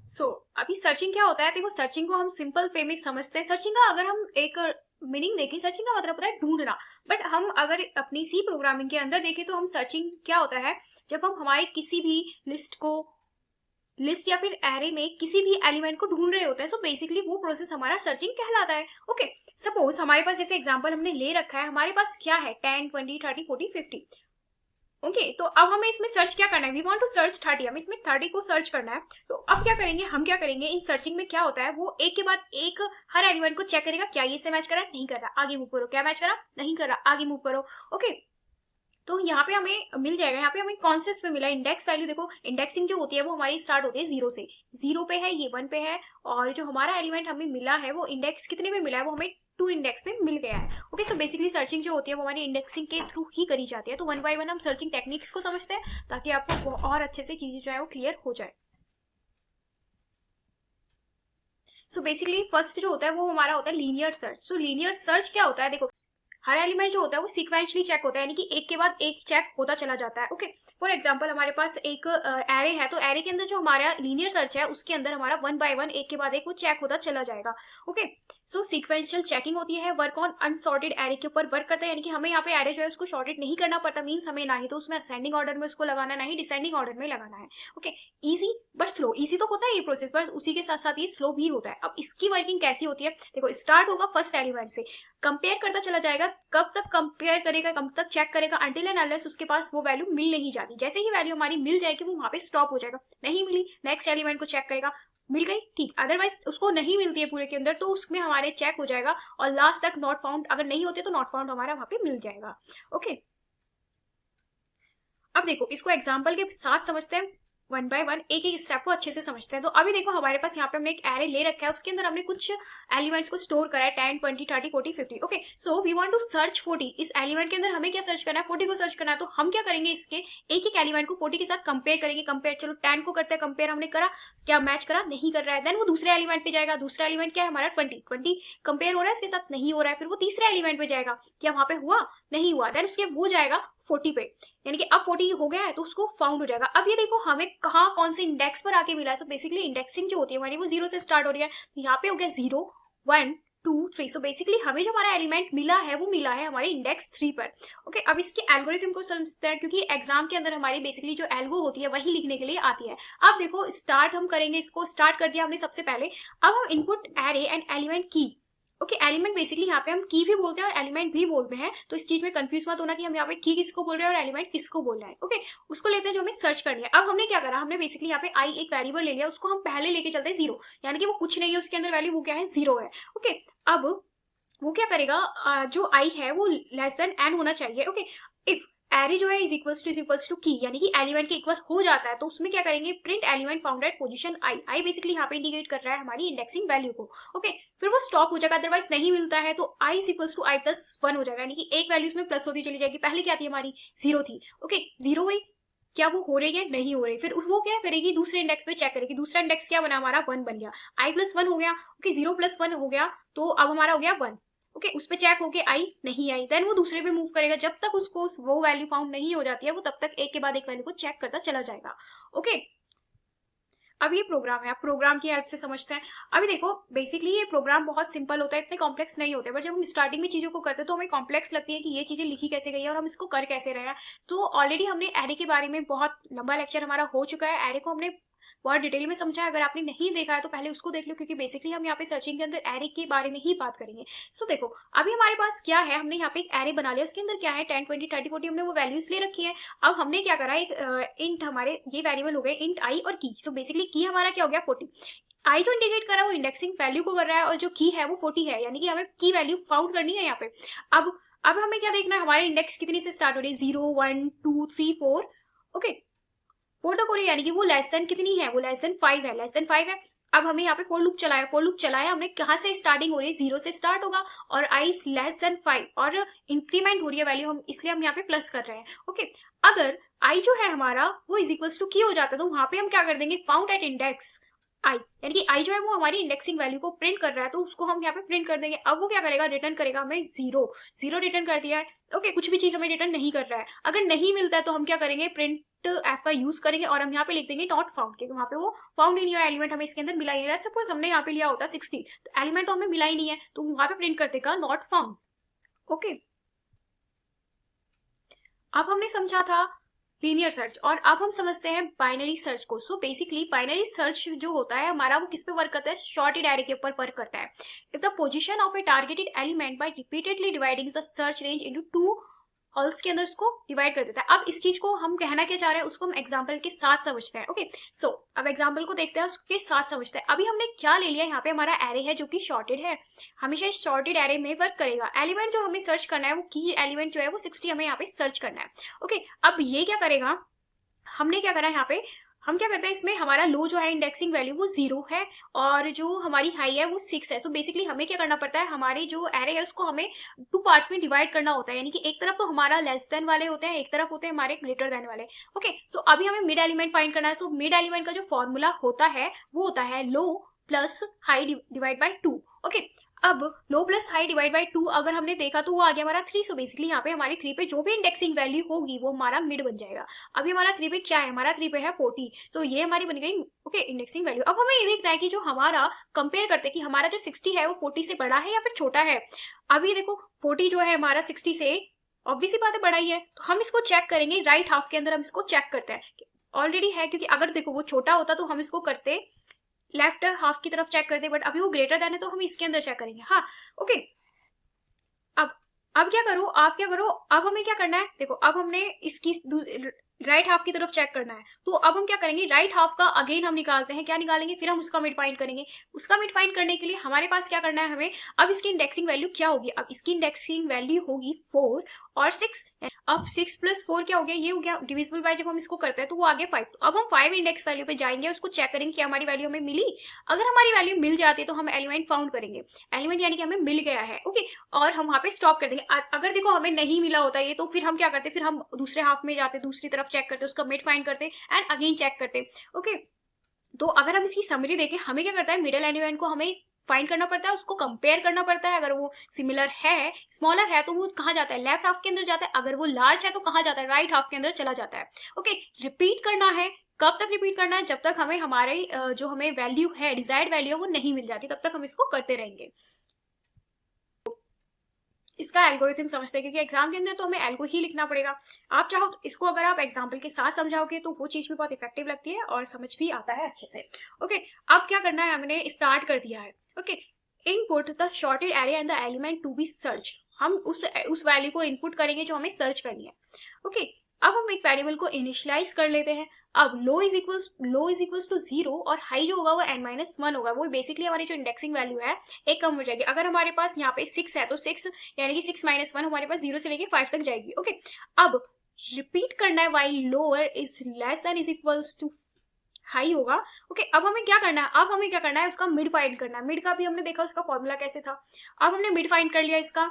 सो अभी सर्चिंग क्या होता है? देखो, सर्चिंग को हम सिंपल वे में समझते हैं। सर्चिंग का अगर हम एक मीनिंग देखें, सर्चिंग का मतलब होता है ढूंढना। बट हम अगर अपनी सी प्रोग्रामिंग के अंदर देखें तो हम सर्चिंग क्या होता है, जब हम हमारे किसी भी लिस्ट या फिर एरे में किसी भी एलिमेंट को ढूंढ रहे होते हैं। सो बेसिकली वो प्रोसेस हमारा सर्चिंग कहलाता है। ओके, सपोज हमारे पास जैसे एग्जांपल हमने ले रखा है, हमारे पास क्या है 10 20 30 40 50। ओके, तो अब हमें इसमें सर्च क्या करना है? वी वांट टू सर्च 30, हमें इसमें 30 को सर्च करना है। तो अब क्या करेंगे, हम क्या करेंगे, इन सर्चिंग में क्या होता है, वो एक के बाद एक हर एलिमेंट को चेक करेगा, क्या ये से मैच कर रहा है, नहीं कर रहा, आगे मूव करो, क्या मैच करा, नहीं कर रहा, आगे मूव करो। ओके, तो यहाँ पे हमें मिल जाएगा, यहाँ पे हमें कौन से उसमें मिला इंडेक्स वैल्यू। देखो, इंडेक्सिंग जो होती है वो हमारी स्टार्ट होती है 0 से। 0 पे है, ये 1 पे है, और जो हमारा एलिमेंट हमें मिला है वो इंडेक्स कितने में मिला है, वो हमें 2 इंडेक्स में मिल गया है। ओके, सो बेसिकली सर्चिंग जो होती है वो हमारी इंडेक्सिंग के थ्रू ही करी जाती है। तो वन बाय वन हम सर्चिंग टेक्निक्स को समझते हैं ताकि आपको और अच्छे से चीजें जो है वो क्लियर हो जाए। सो बेसिकली फर्स्ट जो होता है वो हमारा होता है लीनियर सर्च। सो लीनियर सर्च क्या होता है? देखो, हर एलिमेंट जो होता है वो सीक्वेंशली चेक होता है, यानी कि एक के बाद एक चेक होता चला जाता है। ओके, फॉर एग्जांपल हमारे पास एक एरे है, तो एरे के अंदर जो हमारा लीनियर सर्च है उसके अंदर हमारा वन बाय वन एक के बाद एक वो चेक होता चला जाएगा। ओके, सो सीक्वेंशियल चेकिंग होती है, वर्क ऑन अनसॉर्टेड एरे के ऊपर वर्क करता है, यानी कि हमें यहाँ पे एरे जो है उसको सॉर्टेड नहीं करना पड़ता। मीन्स हमें ना ही तो उसमें असेंडिंग ऑर्डर में उसको लगाना, ना ही डिसेंडिंग ऑर्डर में लगाना है। Okay, easy but slow. Easy तो होता है ये प्रोसेस, पर उसी के साथ साथ ये स्लो भी होता है। अब इसकी वर्किंग कैसी होती है? देखो, स्टार्ट होगा फर्स्ट एलिमेंट से, कंपेयर करता चला जाएगा। कब तक कंपेयर करेगा, कब तक चेक करेगा? अंटिल एंड अनलेस उसके पास वो वैल्यू मिल नहीं जाती। जैसे ही वैल्यू हमारी मिल जाएगी वो वहां पे स्टॉप हो जाएगा। नहीं मिली, नेक्स्ट एलिमेंट को चेक करेगा, मिल गई, ठीक। अदरवाइज उसको नहीं मिलती है पूरे के अंदर, तो उसमें हमारे चेक हो जाएगा, और लास्ट तक नॉट फाउंड, अगर नहीं होते तो नॉट फाउंड हमारा वहां पे मिल जाएगा। ओके, अब देखो, इसको एग्जाम्पल के साथ समझते हैं, वन बाय वन एक एक स्टेप को अच्छे से समझते हैं। तो अभी देखो, हमारे पास यहाँ पे हमने एक एरे ले रखा है, उसके अंदर हमने कुछ एलिमेंट्स को स्टोर करा है, 10 20 30 40 50। Okay, so we want to search 40। इस एलिमेंट के अंदर हमें क्या सर्च करना है? 40 को सर्च करना है। तो हम क्या करेंगे, इसके एक एक एलिमेंट को 40 के साथ कंपेयर करेंगे। कंपेयर, चलो 10 को करते हैं कंपेयर, हमने करा, क्या मैच करा, नहीं कर रहा है। देन वो दूसरे एलिमेंट पे जाएगा, दूसरा एलिमेंट क्या है हमारा 20 20 कंपेयर हो रहा है, इसके साथ नहीं हो रहा है। फिर वो तीसरे एलिमेंट पे जाएगा, क्या वहां पे हुआ, नहीं हुआ। देन उसके वो जाएगा 40 पे, यानी कि अब 40 हो गया है तो उसको फाउंड हो जाएगा। अब ये देखो हमें कहाँ कौन से इंडेक्स पर आके मिला है। सो बेसिकली इंडेक्सिंग जो होती है हमारी वो 0 से स्टार्ट हो रही है, तो यहाँ पे हो गया 0 1 2 3। सो बेसिकली हमें जो हमारा एलिमेंट मिला है वो मिला है हमारे इंडेक्स 3 पर। ओके, अब इसके एल्गोरिथम को समझते हैं, क्योंकि एग्जाम के अंदर हमारी बेसिकली जो एल्गो होती है वही लिखने के लिए आती है। अब देखो, स्टार्ट हम करेंगे, इसको स्टार्ट कर दिया हमने सबसे पहले। अब हम इनपुट एरे एंड एलिमेंट की। ओके, एलिमेंट बेसिकली यहाँ पे हम की भी बोलते हैं और एलिमेंट भी बोलते हैं, तो इस चीज में कंफ्यूज मत होना कि हम यहाँ पे की किसको बोल रहे हैं और एलिमेंट किसको बोल रहे हैं। ओके, उसको लेते हैं जो हमें सर्च करनी है। अब हमने क्या करा, हमने बेसिकली यहाँ पे आई एक वेरिएबल ले लिया, उसको हम पहले लेके चलते हैं 0, यानी कि वो कुछ नहीं है उसके अंदर वैल्यू, वो क्या है 0 है। ओके, अब वो क्या करेगा, जो आई है वो लेस देन एन होना चाहिए। ओके, इफ एरे जो है इज इक्वल्स टू की, यानी कि एलिमेंट के इक्वल हो जाता है, तो उसमें क्या करेंगे, print element found at position I. I basically यहाँ पे इंडिकेट कर रहा है हमारी इंडेक्सिंग वैल्यू को। ओके, फिर वो स्टॉप हो जाएगा, अदरवाइज नहीं मिलता है तो I equals to I plus 1 हो जाएगा, यानी कि एक वैल्यू इसमें प्लस होती चली जाएगी। पहले क्या थी हमारी 0 थी। ओके, 0 हुई, क्या वो हो रही है, नहीं हो रही। फिर वो क्या करेगी, दूसरे इंडेक्स पे चेक करेगी। दूसरा इंडेक्स क्या बना हमारा, 1 बन गया, आई प्लस 1 हो गया। ओके, 0 प्लस 1 हो गया, तो अब हमारा हो गया 1। ओके, उस पे चेक होके आई, नहीं आई। देन वो दूसरे पे मूव करेगा, जब तक उसको वो वैल्यू फाउंड नहीं हो जाती है वो तब तक एक के बाद एक वैल्यू को चेक करता चला जाएगा। ओके, अब ये प्रोग्राम है, आप प्रोग्राम की हेल्प से समझते हैं। अभी देखो, बेसिकली ये प्रोग्राम बहुत सिंपल होता है, इतने कॉम्प्लेक्स नहीं होते, बट जब हम स्टार्टिंग में चीजों को करते हैं तो हमें कॉम्प्लेक्स लगती है कि ये चीजें लिखी कैसे गई है और हम इसको कर कैसे रहे हैं। तो ऑलरेडी हमने एरे के बारे में बहुत लंबा लेक्चर हमारा हो चुका है, एरे को हमने बहुत डिटेल में समझा है। अगर आपने नहीं देखा है तो पहले उसको देख लो, क्योंकि बेसिकली हम यहाँ पे सर्चिंग के अंदर एरे के बारे में ही बात करेंगे। सो देखो, अभी हमारे पास क्या है, हमने यहाँ पे एक एरे बना लिया, उसके अंदर क्या है 10 20 30 40 हमने वो वैल्यूज ले रखी है। अब हमने क्या करा, एक इंट, हमारे ये वेरिएबल हो गए इंट आई और की। सो बेसिकली की हमारा क्या हो गया 40। आई जो इंडिकेट कर रहा है वो इंडेक्सिंग वैल्यू को कर रहा है, और जो की है वो 40 है, यानी कि हमें की वैल्यू फाउंड करनी है यहाँ पे। अब हमें क्या देखना है, हमारे इंडेक्स कितनी से स्टार्ट हो रही है, 0 1 2 3 4। ओके, 4 तक हो रही है, यानी कि वो लेस देन कितनी है, वो लेस देन 5 है, लेस देन 5 है। अब हमें यहाँ पे फोर लूप चलाया, फोर लूप चलाया हमने, कहाँ से स्टार्टिंग हो रही है, 0 से स्टार्ट होगा, और आई लेस देन 5 और इंक्रीमेंट हो रही है वैल्यू, हम इसलिए हम यहाँ पे प्लस कर रहे हैं। ओके, अगर आई जो है हमारा वो इज इक्वल्स टू की हो जाता है, तो वहां पे हम क्या कर देंगे, फाउंड एट इंडेक्स आई, यानी कि आई जो है वो हमारी इंडेक्सिंग वैल्यू को प्रिंट कर रहा है, तो उसको हम यहाँ पे प्रिंट कर देंगे। अब वो क्या करेगा, रिटर्न करेगा हमें 0 0 रिटर्न कर दिया है। ओके, कुछ भी चीज हमें रिटर्न नहीं कर रहा है। अगर नहीं मिलता है तो हम क्या करेंगे, प्रिंट एफ का यूज करेंगे और हम यहाँ पे लिख देंगे नॉट फाउंड, क्योंकि वहाँ पे वो फाउंड ही नहीं हुआ, एलिमेंट हमें इसके अंदर मिला ही नहीं। सपोज हमने यहाँ पे लिया होता 60, तो एलिमेंट तो हमें मिला ही नहीं है, तो वहाँ पे प्रिंट कर देगा नॉट फाउंड। ओके, अब हमने समझा था लीनियर सर्च और अब हम समझते हैं बाइनरी सर्च को। सो बेसिकली बाइनरी सर्च जो होता है हमारा, वो किस पे वर्क करता है, शॉर्टेड एरे के ऊपर वर्क करता है। If the position of A targeted element by repeatedly dividing the search range into 2 halls के अंदर उसको डिवाइड कर देता है। अब इस चीज को हम कहना क्या चाह रहे हैं उसको हम एग्जांपल के साथ समझते हैं। ओके, सो अब एग्जांपल को देखते हैं, उसके साथ समझते हैं। अभी हमने क्या ले लिया, यहाँ पे हमारा एरे है जो कि शॉर्टेड है, हमेशा शॉर्टेड एरे में वर्क करेगा। एलिमेंट जो हमें सर्च करना है, वो की एलिमेंट जो है वो 60 हमें यहाँ पे सर्च करना है। ओके, अब ये क्या करेगा, हमने क्या करा यहाँ पे, हम क्या करते हैं इसमें, हमारा लो जो है इंडेक्सिंग वैल्यू वो 0 है और जो हमारी हाई है वो 6 है। सो बेसिकली हमें क्या करना पड़ता है, हमारी जो एरे है उसको हमें 2 पार्ट्स में डिवाइड करना होता है, यानी कि एक तरफ तो हमारा लेस देन वाले होते हैं, एक तरफ होते हैं हमारे ग्रेटर देन वाले। ओके, सो अभी हमें मिड एलिमेंट फाइंड करना है। सो मिड एलिमेंट का जो फॉर्मूला होता है वो होता है low plus high divide by 2। Okay, अब low plus high divide by 2 अगर हमने देखा तो वो आ गया हमारा 3। सो बेसिकली यहाँ पे हमारी 3 पे जो भी इंडेक्सिंग वैल्यू होगी वो हमारा मिड बन जाएगा। अभी हमारा 3 पे क्या है, हमारा 3 पे है 40, तो ये हमारी बन गई ओके इंडेक्सिंग वैल्यू। अब हमें ये देखना है कि जो हमारा कंपेयर करते हैं कि हमारा जो 60 है वो 40 से बड़ा है या फिर छोटा है। अभी देखो 40 जो है हमारा 60 से ऑब्वियसली बात है बड़ा ही है, तो हम इसको चेक करेंगे राइट हाफ के अंदर, हम इसको चेक करते हैं ऑलरेडी है, क्योंकि अगर देखो वो छोटा होता तो हम इसको करते लेफ्ट हाफ की तरफ चेक करते, बट अभी वो ग्रेटर देन है तो हम इसके अंदर चेक करेंगे। हाँ ओके, अब क्या करो, आप क्या करो, अब हमें क्या करना है, देखो अब हमने इसकी राइट हाफ की तरफ चेक करना है, तो अब हम क्या करेंगे, राइट हाफ का अगेन हम निकालते हैं, क्या निकालेंगे, फिर हम उसका मिड फाइंड करेंगे। उसका मिड फाइंड करने के लिए हमारे पास क्या करना है हमें, अब इसकी इंडेक्सिंग वैल्यू क्या होगी, अब इसकी इंडेक्सिंग वैल्यू होगी 4 और 6। अब 6 प्लस 4 क्या हो गया, ये हो गया डिविजिबल बाय, जब हम इसको करते हैं तो वो आ गया 5। तो अब हम 5 इंडेक्स वैल्यू पे जाएंगे, उसको चेक करेंगे कि हमारी वैल्यू हमें मिली। अगर हमारी वैल्यू मिल जाती है तो हम एलिमेंट फाउंड करेंगे, एलिमेंट यानी कि हमें मिल गया है। ओके, और हम वहां पे स्टॉप कर देंगे। अगर देखो हमें नहीं मिला होता ये, तो फिर हम क्या करते, फिर हम दूसरे हाफ में जाते, दूसरी तरफ चेक करते, उसका मिड फाइंड करते एंड अगेन चेक करते। ओके, तो अगर हम इसकी समरी देखें, हमें क्या करता है, मिडिल एलिमेंट को हमें फाइंड करना पड़ता है, उसको कंपेयर करना पड़ता है। अगर वो सिमिलर है, स्मॉलर है, तो वो कहाँ जाता है, लेफ्ट हाफ के अंदर जाता है। अगर वो लार्ज है तो कहाँ जाता है, राइट हाफ के अंदर चला जाता है। ओके, रिपीट करना है, कब तक रिपीट करना है, जब तक हमें हमारे जो हमें वैल्यू है, डिजायर्ड वैल्यू है वो नहीं मिल जाती, तब तक हम इसको करते रहेंगे। इसका एल्गोरिथम समझते हैं, क्योंकि एग्जाम के अंदर तो हमें एल्गो ही लिखना पड़ेगा। आप चाहो तो इसको अगर आप एग्जाम्पल के साथ समझाओगे तो वो चीज भी बहुत इफेक्टिव लगती है और समझ भी आता है अच्छे से। ओके, अब क्या करना है, हमने स्टार्ट कर दिया है। Okay, input the sorted array and the element to be search, हम उस वैल्यू को इनपुट करेंगे जो हमें सर्च करनी है। ओके, अब हम एक वेरिएबल को इनिशियलाइज कर लेते हैं। अब लो इज इक्वल्स टू 0 और हाई जो होगा वो n-1 होगा। वो बेसिकली हमारी जो इंडेक्सिंग वैल्यू है एक कम हो जाएगी। अगर हमारे पास यहाँ पे 6 है तो 6 यानी कि 6-1 हमारे पास 0 से लेके 5 तक जाएगी। ओके, अब रिपीट करना है while lower is less than is equals to high होगा। ओके, अब हमें क्या करना है, अब हमें क्या करना है, उसका मिड फाइंड करना है। मिड का भी हमने देखा उसका फॉर्मूला कैसे था। अब हमने मिड फाइंड कर लिया इसका।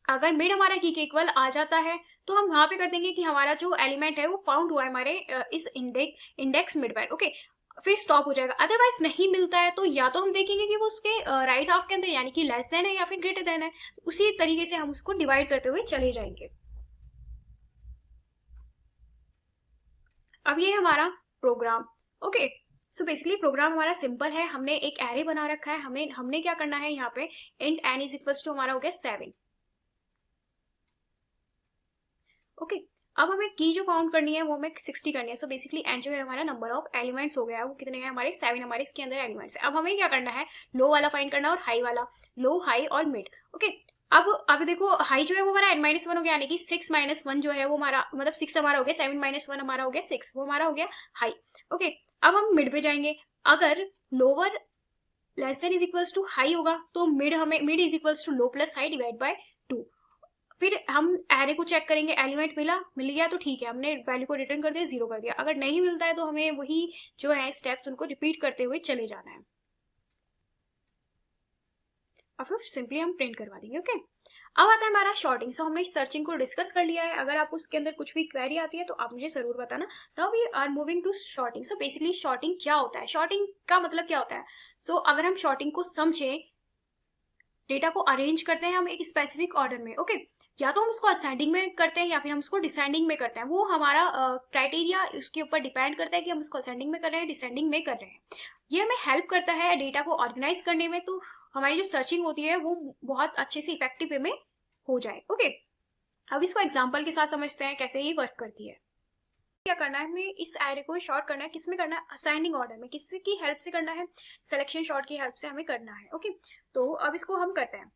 अगर मिड हमारा की के इक्वल आ जाता है तो हम वहां पे कर देंगे कि हमारा जो एलिमेंट है वो फाउंड हुआ है हमारे इस इंडेक्स मिड पर। ओके, फिर स्टॉप हो जाएगा। अदरवाइज नहीं मिलता है तो या तो हम देखेंगे कि वो उसके राइट हाफ के अंदर यानी कि लेस देन है या फिर ग्रेटर देन है, उसी तरीके से हम उसको डिवाइड करते हुए चले जाएंगे। अब ये हमारा program. Okay, so basically program हमारा सिंपल है। हमने एक एरे बना रखा है, हमने क्या करना है, यहाँ पे int n is equals to हमारा हो गया 7। ओके, अब हमें की जो फाउंड करनी है वो हमें 60 करनी है। सो बेसिकली एन जो है हमारा नंबर ऑफ एलिमेंट्स हो गया है, वो कितने हैं हमारे 7 हमारे इसके अंदर एलिमेंट्स है। अब हमें क्या करना है, लो वाला फाइंड करना है और हाई वाला, लो हाई और मिड। ओके, अब देखो हाई जो है वो हमारा n-1 हो गया, यानी कि 6-1 जो है वो हमारा मतलब 6 हमारा हो गया, 7-1 हमारा हो गया 6, वो हमारा हो गया हाई। ओके, अब हम मिड पे जाएंगे। अगर lower less than is equals to high होगा तो mid is equals to low plus high divide by 2। फिर हम एरे को चेक करेंगे, एलिमेंट मिल गया तो ठीक है, हमने वैल्यू को रिटर्न कर दिया, 0 कर दिया। अगर नहीं मिलता है तो हमें वही जो है स्टेप्स उनको रिपीट करते हुए चले जाना है और फिर सिंपली हम प्रिंट करवा देंगे। ओके, अब आता है हमारा शॉर्टिंग। सो हमने सर्चिंग को डिस्कस कर लिया है। अगर आपको उसके अंदर कुछ भी क्वेरी आती है तो आप मुझे जरूर बताना। Now we are moving to sorting. So basically sorting क्या होता है, शॉर्टिंग का मतलब क्या होता है। सो अगर हम शॉर्टिंग को समझे, डेटा को अरेंज करते हैं हम एक स्पेसिफिक ऑर्डर में। ओके, या तो हम उसको असेंडिंग में करते हैं या फिर हम उसको डिसेंडिंग में करते हैं, वो हमारा क्राइटेरिया उसके ऊपर डिपेंड करता है कि हम उसको असेंडिंग में कर रहे हैं, डिसेंडिंग में कर रहे हैं। ये हमें हेल्प करता है डेटा को ऑर्गेनाइज करने में, तो हमारी जो सर्चिंग होती है वो बहुत अच्छे से इफेक्टिव वे में हो जाए। ओके, अब इसको एग्जाम्पल के साथ समझते हैं कैसे ये वर्क करती है। क्या करना है, हमें इस एरे को शॉर्ट करना है, किसमें करना है, असेंडिंग ऑर्डर में। किसी की हेल्प से करना है, सिलेक्शन शॉर्ट की हेल्प से हमें करना है। ओके, तो अब इसको हम करते हैं।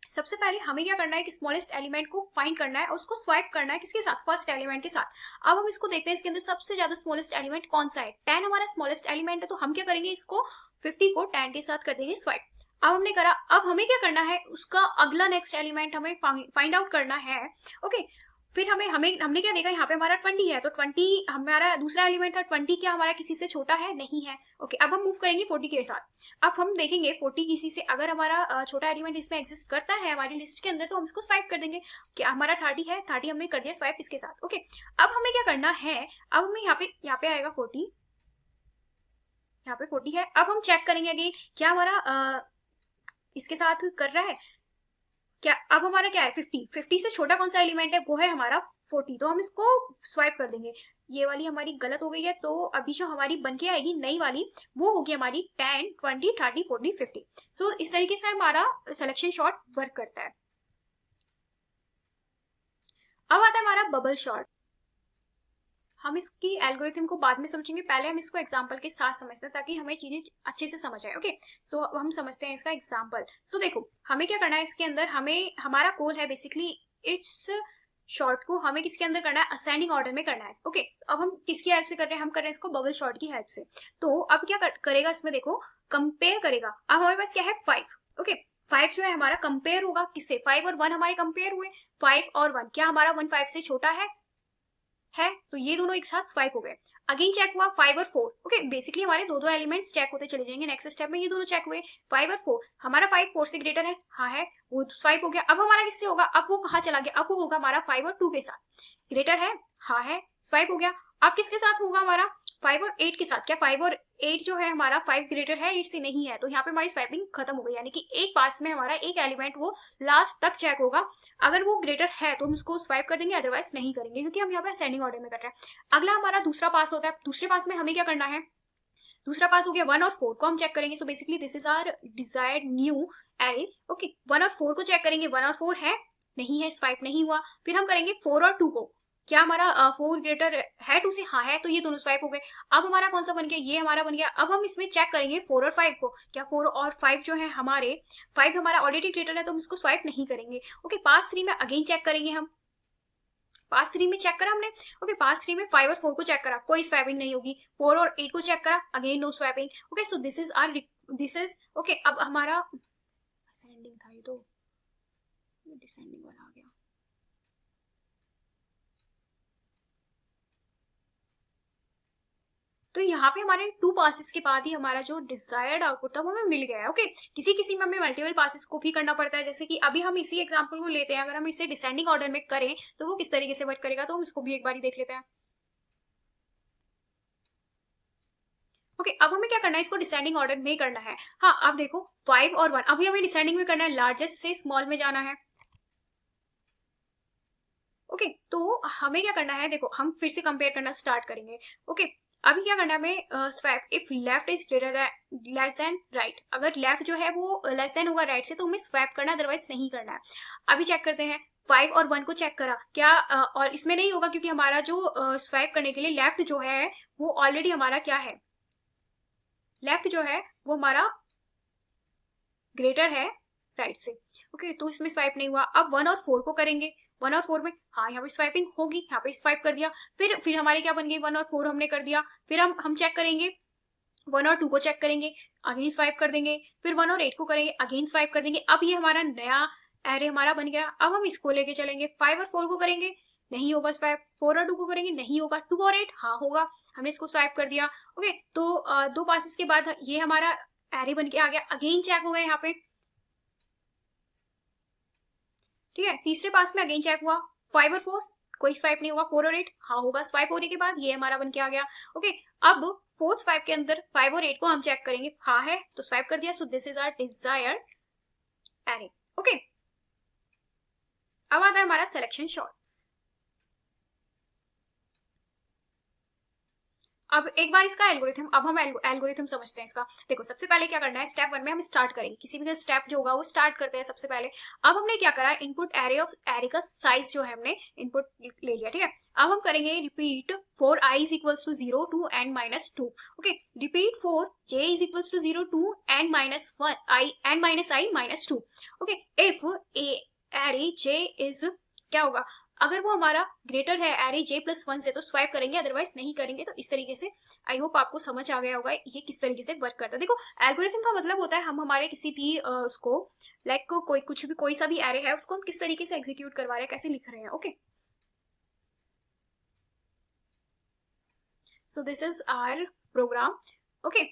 सबसे पहले हमें क्या करना है कि स्मॉलेस्ट एलिमेंट को फाइंड करना है और उसको स्वाइप करना है किसके साथ, फर्स्ट एलिमेंट के साथ। अब हम इसको देखते हैं इसके अंदर सबसे ज्यादा स्मॉलेस्ट एलिमेंट कौन सा है। 10 हमारा स्मॉलेस्ट एलिमेंट है, तो हम क्या करेंगे, इसको 50 को 10 के साथ कर देंगे स्वाइप। अब हमने करा, अब हमें क्या करना है, उसका अगला नेक्स्ट एलिमेंट हमें फाइंड आउट करना है। ओके, फिर हमने क्या देखा, यहाँ पे हमारा 20 है, तो 20 हमारा दूसरा एलिमेंट था। 20 क्या हमारा किसी से छोटा है, नहीं है। ओके, अब हम मूव करेंगे 40 के साथ। अब हम देखेंगे 40 किसी से अगर हमारा छोटा एलिमेंट इसमें एग्जिस्ट करता है हमारी लिस्ट के अंदर, तो हम इसको स्वाइप कर देंगे। कि हमारा 30 है, 30 हमने कर दिया स्वाइप इसके साथ। ओके, अब हमें क्या करना है, अब हमें यहाँ पे आएगा 40, यहाँ पे 40 है। अब हम चेक करेंगे अगेन क्या हमारा इसके साथ कर रहा है क्या। अब हमारा क्या है, 50 से छोटा कौन सा एलिमेंट है, वो है हमारा 40, तो हम इसको स्वाइप कर देंगे। ये वाली हमारी गलत हो गई है, तो अभी जो हमारी बन के आएगी नई वाली वो होगी हमारी 10, 20, 30, 40, 50। सो इस तरीके से हमारा सिलेक्शन शॉर्ट वर्क करता है। अब आता है हमारा बबल शॉर्ट। हम इसकी एल्गोरिथम को बाद में समझेंगे, पहले हम इसको एग्जांपल के साथ समझते हैं ताकि हमें चीजें अच्छे से समझ आए। ओके, सो अब हम समझते हैं इसका एग्जांपल। सो देखो हमें क्या करना है, इसके अंदर हमें हमारा गोल है बेसिकली इस शॉर्ट को हमें किसके अंदर करना है, असेंडिंग ऑर्डर में करना है। ओके, अब हम किसकी हेल्प से कर रहे हैं, हम कर रहे हैं इसको बबल शॉर्ट की हेल्प से। तो अब क्या करेगा इसमें, देखो कंपेयर करेगा। अब हमारे पास क्या है, 5। ओके, 5 जो है हमारा कंपेयर होगा किससे, 5 और 1 हमारे कंपेयर हुए। 5 और 1 क्या हमारा 1 5 से छोटा है, तो ये दोनों एक साथ स्वाइप हो गए। अगेन चेक हुआ 5 और 4। ओके, बेसिकली हमारे दो एलिमेंट्स चेक होते चले जाएंगे। नेक्स्ट स्टेप में ये दोनों चेक हुए 5 और 4। हमारा 5 4 से ग्रेटर है, हाँ है, वो स्वाइप हो गया। अब हमारा किससे होगा, अब वो कहाँ चला गया, अब वो होगा हमारा 5 और 2 के साथ। ग्रेटर है, हाँ है, स्वाइप हो गया। अब किसके साथ होगा हमारा, 5 और 8 के साथ। क्या 5 और 8 जो है हमारा 5 ग्रेटर है 8 से, नहीं है, तो यहाँ पे हमारी स्वाइपिंग खत्म हो गई। यानी कि एक पास में हमारा एक एलिमेंट वो लास्ट तक चेक होगा। अगर वो ग्रेटर है तो हम उसको स्वाइप कर देंगे, अदरवाइज नहीं करेंगे, क्योंकि हम यहाँ पे असेंडिंग ऑर्डर में कर रहे हैं। अगला हमारा दूसरा पास होता है। दूसरे पास में हमें क्या करना है, दूसरा पास हो गया 1 और 4 को हम चेक करेंगे। So basically this is our desired new array. Okay, 1 और 4 को चेक करेंगे, 1 और 4 है, नहीं है, स्वाइप नहीं हुआ। फिर हम करेंगे 4 और 2 को, क्या हमारा 4 ग्रेटर है 2 से, हाँ है, तो ये दोनों स्वाइप हो गए। अब हमारा कौन सा बन गया, ये हमारा बन गया। अब हम इसमें चेक करेंगे 4 और 5 को, क्या 4 और 5 जो है हमारे, 5 हमारा ऑलरेडी ग्रेटर है तो हम इसको स्वाइप नहीं करेंगे। ओके, पास 3 में अगेन चेक करेंगे हम। पास 3 में चेक करा हमने। ओके, पास 3 में 5 और 4 को चेक करा, कोई स्वैपिंग नहीं होगी। 4 और 8 को चेक करा, again no swapping. Okay, so this is okay. अब हमारा असेंडिंग था, ये तो डिसेंडिंग वाला आ गया। तो यहाँ पे हमारे 2 पासेस के बाद ही हमारा जो डिजायर्ड आउटपुट था वो हमें मिल गया है। ओके, किसी किसी में हमें मल्टीपल पासेस को भी करना पड़ता है, जैसे कि अभी हम इसी एग्जांपल को लेते हैं। अगर हम इसे डिसेंडिंग ऑर्डर में करें तो वो किस तरीके से वर्क करेगा, तो हम इसको भी एक बार देख लेते हैं। ओके, अब हमें क्या करना है, इसको डिसेंडिंग ऑर्डर में करना है। हाँ, अब देखो 5 और 1 अभी हमें डिसेंडिंग में करना है, लार्जेस्ट से स्मॉल में जाना है। ओके, तो हमें क्या करना है, देखो हम फिर से कंपेयर करना स्टार्ट करेंगे। ओके, अभी क्या करना है हमें, swap if left is greater less than right. अगर लेफ्ट जो है वो लेस देन होगा राइट से तो हमें स्वैप करना, अदरवाइज नहीं करना है। अभी चेक करते हैं, 5 और 1 को चेक करा, क्या और इसमें नहीं होगा, क्योंकि हमारा जो स्वैप करने के लिए लेफ्ट जो है वो ऑलरेडी हमारा क्या है, लेफ्ट जो है वो हमारा ग्रेटर है राइट से। ओके, तो इसमें स्वाइप नहीं हुआ। अब 1 और 4 को करेंगे। 1 और 4 में, हाँ यहाँ पे स्वाइपिंग होगी, यहाँ पे स्वाइप कर दिया। फिर हमारे क्या बन गई, 1 और 4 हमने कर दिया। फिर हम चेक करेंगे, 1 और 2 को चेक करेंगे, अगेन स्वाइप कर देंगे। फिर 1 और 8 को करेंगे, अगेन स्वाइप कर देंगे। अब ये हमारा नया एरे हमारा बन गया। अब हम इसको लेके चलेंगे, 5 और 4 को करेंगे, नहीं होगा स्वाइप। 4 और 2 को करेंगे, नहीं होगा। 2 और 8, हाँ होगा, हमने इसको स्वाइप कर दिया। ओके, तो 2 पासेस के बाद ये हमारा एरे बन के आ गया। अगेन चेक हो गया यहाँ पे, ठीक है। तीसरे पास में अगेन चेक हुआ, 5 और 4 कोई स्वाइप नहीं होगा। 4 और 8, हाँ होगा। स्वाइप होने के बाद ये हमारा बन के आ गया। ओके, अब फोर्थ स्वाइप के अंदर 5 और 8 को हम चेक करेंगे, हाँ है, तो स्वाइप कर दिया। So this is our desired array. Okay, अब आता है हमारा सिलेक्शन शॉर्ट। अब एक बार इसका एल्गोरिथम, अब हम एल्गोरिथम समझते हैं इसका। देखो सबसे पहले क्या करना है, स्टेप 1 में हम स्टार्ट करेंगे, किसी भी स्टेप जो होगा वो स्टार्ट करते हैं सबसे पहले। अब हमने क्या करा, इनपुट एरे ऑफ एरे का साइज जो है हमने इनपुट ले लिया, ठीक है। अब हम करेंगे repeat for i is equals to 0 to n minus 2, okay. Repeat for j is equals to 0 to n minus 1 n minus i minus 2, okay. If array j is, क्या होगा, अगर वो हमारा ग्रेटर है एरे j प्लस 1 से तो swipe करेंगे, otherwise नहीं करेंगे। तो इस तरीके से आई होप आपको समझ आ गया होगा ये किस तरीके से वर्क करता है। देखो एल्गोरिथम का मतलब होता है हम हमारे किसी भी उसको लाइक कोई सा भी एरे है उसको हम किस तरीके से एग्जीक्यूट करवा रहे हैं, कैसे लिख रहे हैं, okay. So this is our program, okay.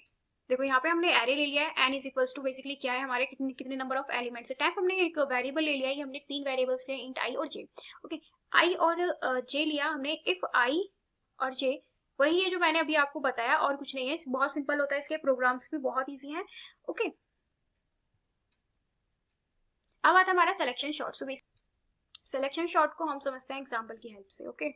देखो यहाँ पे हमने एरे ले लिया है, n is equals to basically क्या है हमारे कितने नंबर ऑफ एलिमेंट्स है। टाइप हमने एक वेरिएबल ले लिया है, हमने 3 वेरिएबल्स लिए, इंट i और j, ओके। i और j लिया हमने, इफ i और j वही है जो मैंने अभी आपको बताया, और कुछ नहीं है, बहुत सिंपल होता है, इसके प्रोग्राम्स भी बहुत ईजी हैं, ओके। अब आता है हमारा selection short. So selection short को हम समझते हैं एग्जाम्पल की हेल्प से, ओके।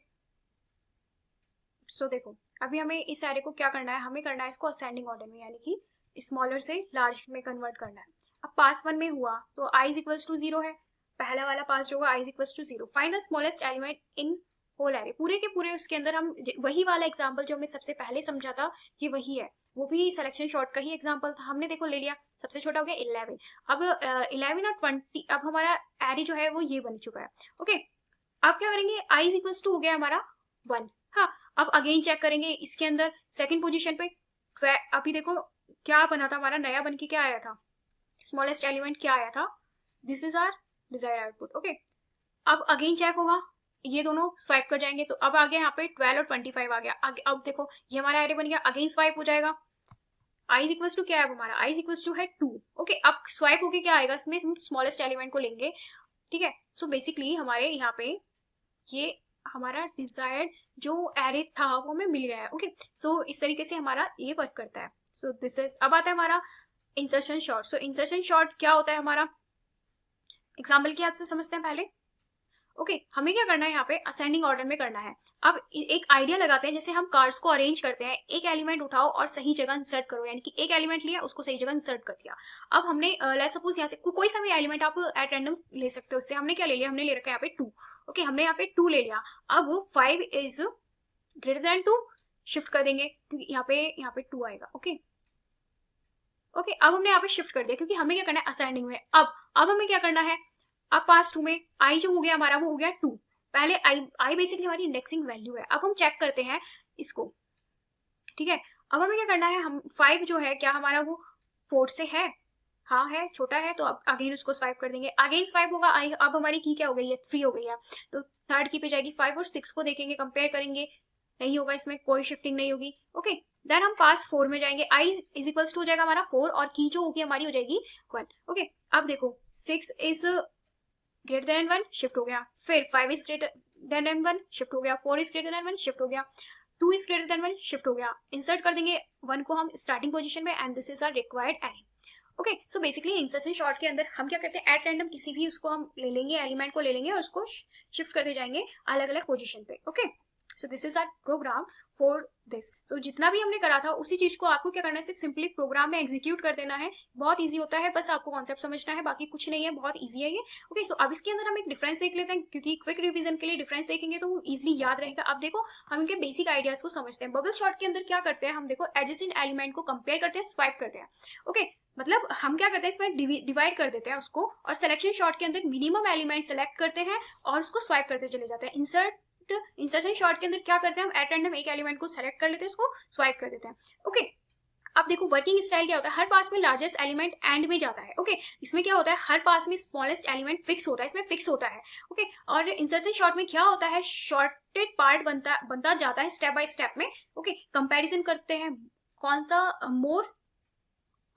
सो देखो अभी हमें इस एरे को क्या करना है, हमें करना है इसको असेंडिंग ऑर्डर में, यानी कि स्मॉलर से लार्ज में कन्वर्ट करना है। अब पास 1 में हुआ तो i इज इक्वल्स टू 0 है, पहला वाला पास जो होगा i is equals to 0। Find the smallest element in whole array, पूरे के पूरे उसके अंदर हम वही वाला एग्जांपल जो हमने सबसे पहले समझा था ये वही है, वो भी सिलेक्शन शॉर्ट का ही एग्जांपल था। हमने देखो ले लिया, सबसे छोटा हो गया 11। अब 11 और 20, अब हमारा एरे जो है वो ये बन चुका है, ओके। अब क्या करेंगे, i इज इक्वल्स टू हो गया हमारा 1। हाँ, अब अगेन चेक करेंगे इसके अंदर सेकंड पोजीशन पे, अभी देखो क्या बना था हमारा, नया बन के क्या आया था, स्मॉलेस्ट एलिमेंट क्या आया था, this is our desired output, okay. अब अगेन चेक होगा, ये दोनों स्वाइप कर जाएंगे, तो अब आ गया यहाँ पे 12 और 25 आ गया। अब देखो ये हमारा एरे बन गया, अगेन स्वाइप हो जाएगा, i इज इक्वल्स टू क्या है हमारा, i इज इक्वल्स टू है 2, ओके। अब स्वाइप होके क्या आएगा, इसमें हम स्मॉलेस्ट एलिमेंट को लेंगे, ठीक है। सो बेसिकली हमारे यहाँ पे ये हमारा डिजायर्ड जो एरे था वो हमें मिल गया है, ओके। सो इस तरीके से हमारा ये वर्क करता है। सो दिस इज, अब आता है हमारा इंसर्शन शॉर्ट। सो इंसर्शन शॉर्ट क्या होता है हमारा, एग्जाम्पल की आपसे समझते हैं पहले, ओके। हमें क्या करना है, यहाँ पे असेंडिंग ऑर्डर में करना है। अब एक आइडिया लगाते हैं, जैसे हम कार्ड्स को अरेंज करते हैं, एक एलिमेंट उठाओ और सही जगह इंसर्ट करो, यानी कि एक एलिमेंट लिया उसको सही जगह इंसर्ट कर दिया। अब हमने लेट्स सपोज यहाँ से कोई सा भी एलिमेंट आप एट रैंडम ले सकते हो, उससे हमने क्या ले लिया, हमने ले रखा है यहाँ पे 2, ओके। हमने यहाँ पे 2 ले लिया, अब 5 इज ग्रेटर देन 2 शिफ्ट कर देंगे, क्योंकि यहाँ पे 2 आएगा, ओके। ओके, अब हमने यहाँ पे शिफ्ट कर दिया, क्योंकि हमें क्या करना है असेंडिंग में। अब हमें क्या करना है, अब पास 2 में i जो हो गया हमारा वो हो गया 2, पहले i बेसिकली हमारी इंडेक्सिंग वैल्यू है। अब हम चेक करते हैं इसको, ठीक है। अब हमें क्या करना है, हम 5 जो है क्या हमारा वो 4 से है, हाँ है, छोटा है, तो अब अगेन उसको स्वाइप कर देंगे, अगेन स्वाइप होगा i। अब हमारी की क्या हो गई है, 3 हो गई है, तो थर्ड की पे जाएगी, 5 और 6 को देखेंगे, कंपेयर करेंगे, नहीं होगा, इसमें कोई शिफ्टिंग नहीं होगी, ओके। देन हम पास 4 में जाएंगे, i इज इक्वल्स टू हो जाएगा हमारा 4, और की जो होगी हमारी हो जाएगी 1, ओके। अब देखो 6 इज ग्रेटर देन 1 शिफ्ट हो गया, फिर 5 इज ग्रेटर देन 1 शिफ्ट हो गया, 4 इज ग्रेटर देन 1 शिफ्ट हो गया, 2 इज ग्रेटर देन 1 शिफ्ट हो गया। इंसर्ट कर देंगे 1 को हम स्टार्टिंग पोजीशन में, and this is our required array, okay. So basically insertion sort के अंदर हम क्या करते हैं, एट रैंडम किसी भी उसको हम ले लेंगे, एलिमेंट को ले लेंगे और उसको शिफ्ट करते जाएंगे अलग अलग पोजीशन पे, okay. So this is our program for this. So जितना भी हमने करा था उसी चीज को आपको क्या करना है, सिर्फ सिंपली प्रोग्राम में एग्जीक्यूट कर देना है, बहुत ईजी होता है, बस आपको कॉन्सेप्ट समझना है, बाकी कुछ नहीं है, बहुत ईजी है ये, ओके। सो अब इसके अंदर हम एक डिफरेंस देख लेते हैं, क्योंकि क्विक रिवीजन के लिए डिफरेंस देखेंगे तो वो ईजिली याद रहेगा। अब देखो हम इनके बेसिक आइडियाज को समझते हैं। बबल शॉर्ट के अंदर क्या करते हैं, हम देखो एडजेसेंट एलिमेंट को कंपेयर करते हैं, स्वाइप करते हैं, ओके। मतलब हम क्या करते हैं, इसमें डिवाइड कर देते हैं उसको, और सिलेक्शन शॉर्ट के अंदर मिनिमम एलिमेंट सेलेक्ट करते हैं और उसको स्वाइप करते चले जाते हैं। इंसर्शन शॉर्ट के अंदर क्या करते हैं, हम एट रैंडम एक एलिमेंट को सेलेक्ट कर लेते हैं, उसको स्वाइप कर देते हैं, ओके। अब देखो वर्किंग स्टाइल क्या होता है, हर पास में लार्जेस्ट एलिमेंट एंड में जाता है, ओके। इसमें क्या होता है, हर पास में स्मॉलेस्ट एलिमेंट फिक्स होता है, इसमें फिक्स होता है, ओके। और इंसर्शन शॉर्ट में क्या होता है, शॉर्टेड पार्ट बनता जाता है स्टेप बाय स्टेप में, ओके। कंपैरिजन करते हैं, कौन सा मोर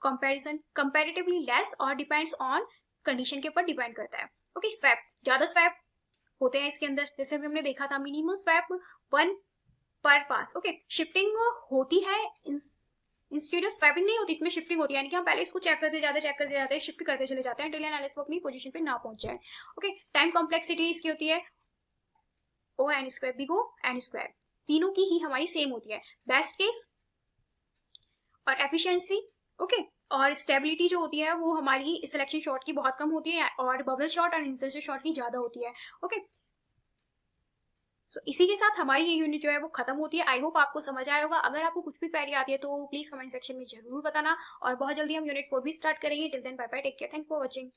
कंपैरिजन, कंपैरेटिवली लेस, और डिपेंड्स ऑन कंडीशन के ऊपर डिपेंड करता है, ओके। स्वैप, ज्यादा स्वैप होते हैं इसके अंदर, जैसे भी हमने देखा था, मिनिमम स्वैप 1 पर पास, ओके। शिफ्टिंग होती है इंस्टेड ऑफ स्वैपिंग नहीं होती, इसमें शिफ्टिंग होती है, यानी कि हम पहले इसको चेक करते जाते हैं, शिफ्ट करते चले जाते हैं टिल एनालिसिस को अपनी पोजीशन पे ना पहुंच जाए। ओके, टाइम कॉम्प्लेक्सिटी इसकी होती है O N square big O N square, तीनों की ही हमारी सेम होती है, बेस्ट केस और एफिशिएंसी। ओके, और स्टेबिलिटी जो होती है वो हमारी सिलेक्शन शॉट की बहुत कम होती है और बबल शॉट और इंसर्शन शॉट की ज्यादा होती है। ओके, सो इसी के साथ हमारी ये यूनिट जो है वो खत्म होती है। आई होप आपको समझ आया होगा। अगर आपको कुछ भी क्वेरी आती है तो प्लीज कमेंट सेक्शन में जरूर बताना, और बहुत जल्दी हम यूनिट 4 भी स्टार्ट करेंगे। Till then bye bye, take care, thank for watching.